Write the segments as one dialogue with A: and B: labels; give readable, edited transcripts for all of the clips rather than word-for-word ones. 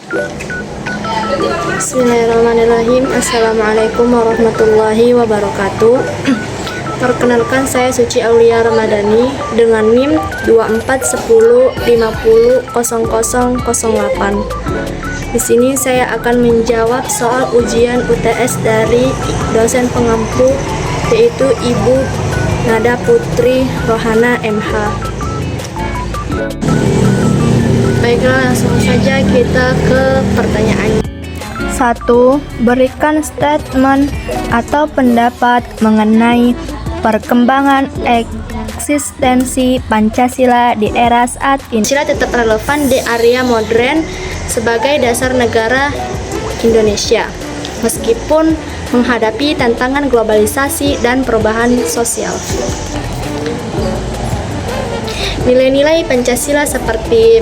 A: Bismillahirrahmanirrahim. Assalamualaikum warahmatullahi wabarakatuh. Perkenalkan, saya Suci Aulia Ramadhani dengan NIM 2410500008. Di sini saya akan menjawab soal ujian UTS dari dosen pengampu, yaitu Ibu Nada Putri Rohana MH. Baiklah, langsung saja kita ke pertanyaannya.
B: 1. Berikan statement atau pendapat mengenai perkembangan eksistensi Pancasila di era saat ini.
A: Pancasila tetap relevan di area modern sebagai dasar negara Indonesia, meskipun menghadapi tantangan globalisasi dan perubahan sosial. Nilai-nilai Pancasila seperti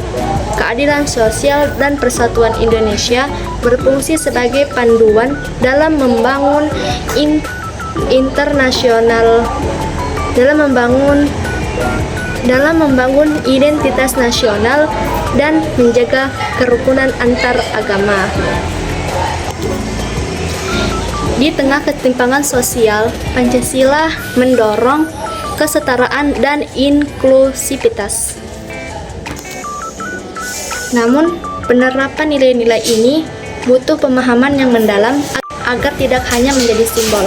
A: keadilan sosial dan persatuan Indonesia berfungsi sebagai panduan dalam membangun dalam membangun identitas nasional dan menjaga kerukunan antar agama. Di tengah ketimpangan sosial, Pancasila mendorong kesetaraan dan inklusivitas. Namun, penerapan nilai-nilai ini butuh pemahaman yang mendalam agar tidak hanya menjadi simbol.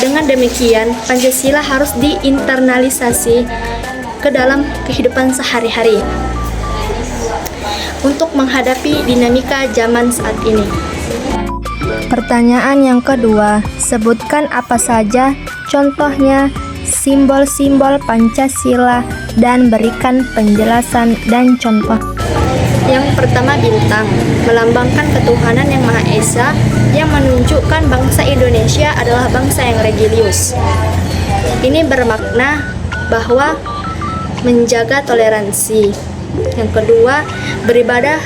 A: Dengan demikian, Pancasila harus diinternalisasi ke dalam kehidupan sehari-hari untuk menghadapi dinamika zaman saat ini.
B: Pertanyaan yang kedua, sebutkan apa saja contohnya simbol-simbol Pancasila dan berikan penjelasan dan contoh.
A: Yang pertama, bintang, melambangkan ketuhanan yang Maha Esa, yang menunjukkan bangsa Indonesia adalah bangsa yang religius. Ini bermakna bahwa menjaga toleransi. Yang kedua, beribadah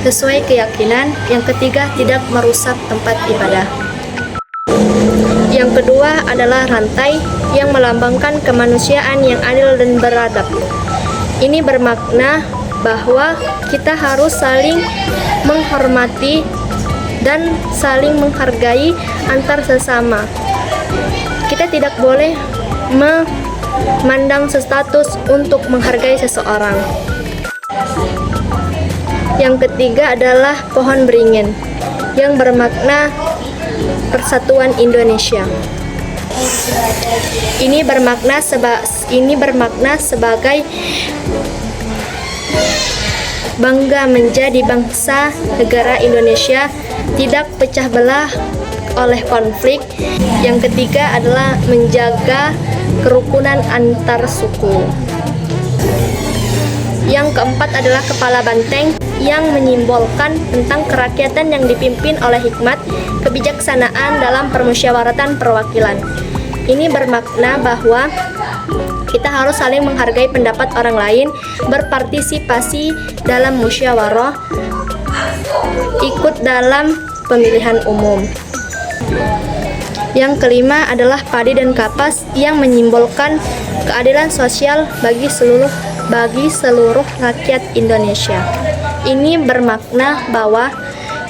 A: sesuai keyakinan. Yang ketiga, tidak merusak tempat ibadah. Yang kedua adalah rantai, yang melambangkan kemanusiaan yang adil dan beradab. Ini bermakna bahwa kita harus saling menghormati dan saling menghargai antar sesama. Kita tidak boleh memandang status untuk menghargai seseorang. Yang ketiga adalah pohon beringin, yang bermakna persatuan Indonesia. Ini bermakna sebagai bangga menjadi bangsa negara Indonesia, tidak pecah belah oleh konflik. Yang ketiga adalah menjaga kerukunan antar suku. Yang keempat adalah kepala banteng, yang menyimbolkan tentang kerakyatan yang dipimpin oleh hikmat kebijaksanaan dalam permusyawaratan perwakilan. Ini bermakna bahwa kita harus saling menghargai pendapat orang lain, berpartisipasi dalam musyawarah, ikut dalam pemilihan umum. Yang kelima adalah padi dan kapas, yang menyimbolkan keadilan sosial bagi seluruh rakyat Indonesia. Ini bermakna bahwa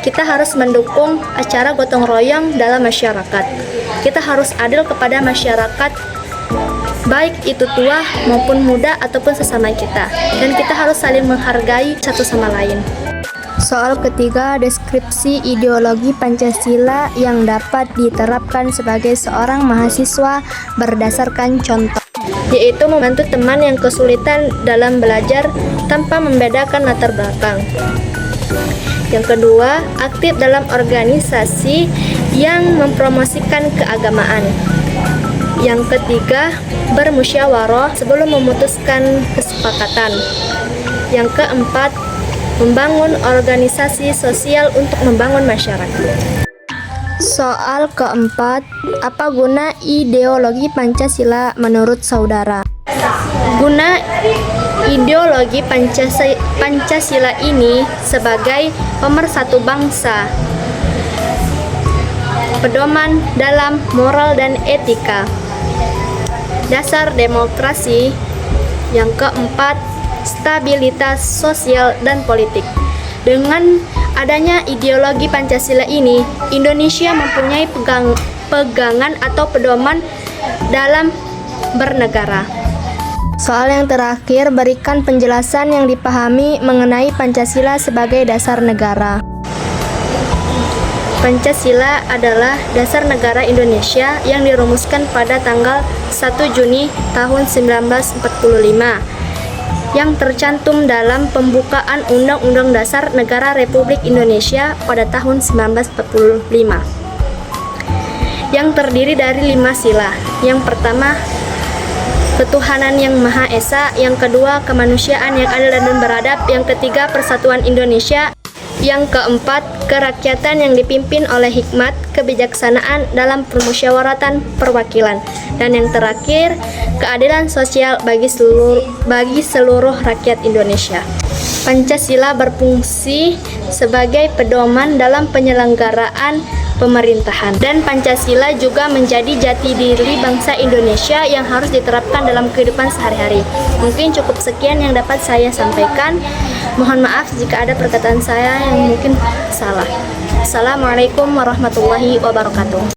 A: kita harus mendukung acara gotong royong dalam masyarakat. Kita harus adil kepada masyarakat, baik itu tua maupun muda ataupun sesama kita, dan kita harus saling menghargai satu sama lain.
B: Soal ketiga, deskripsi ideologi Pancasila yang dapat diterapkan sebagai seorang mahasiswa berdasarkan contoh,
A: yaitu membantu teman yang kesulitan dalam belajar tanpa membedakan latar belakang. Yang kedua, aktif dalam organisasi yang mempromosikan keagamaan. Yang ketiga, bermusyawarah sebelum memutuskan kesepakatan. Yang keempat, membangun organisasi sosial untuk membangun masyarakat.
B: Soal keempat, apa guna ideologi Pancasila menurut saudara?
A: Guna ideologi Pancasila ini sebagai pemersatu bangsa, pedoman dalam moral dan etika, dasar demokrasi. Yang keempat, stabilitas sosial dan politik. Dengan adanya ideologi Pancasila ini, Indonesia mempunyai pegangan atau pedoman dalam bernegara.
B: Soal yang terakhir, berikan penjelasan yang dipahami mengenai Pancasila sebagai dasar negara.
A: Pancasila adalah dasar negara Indonesia yang dirumuskan pada tanggal 1 Juni tahun 1945 yang tercantum dalam pembukaan Undang-Undang Dasar Negara Republik Indonesia pada tahun 1945 yang terdiri dari 5 sila. Yang pertama, ketuhanan yang Maha Esa. Yang kedua, kemanusiaan yang adil dan beradab. Yang ketiga, persatuan Indonesia. Yang keempat, kerakyatan yang dipimpin oleh hikmat, kebijaksanaan dalam permusyawaratan perwakilan. Dan yang terakhir, keadilan sosial bagi seluruh rakyat Indonesia. Pancasila berfungsi sebagai pedoman dalam penyelenggaraan pemerintahan, dan Pancasila juga menjadi jati diri bangsa Indonesia yang harus diterapkan dalam kehidupan sehari-hari. Mungkin cukup sekian yang dapat saya sampaikan. Mohon maaf jika ada perkataan saya yang mungkin salah. Assalamualaikum warahmatullahi wabarakatuh.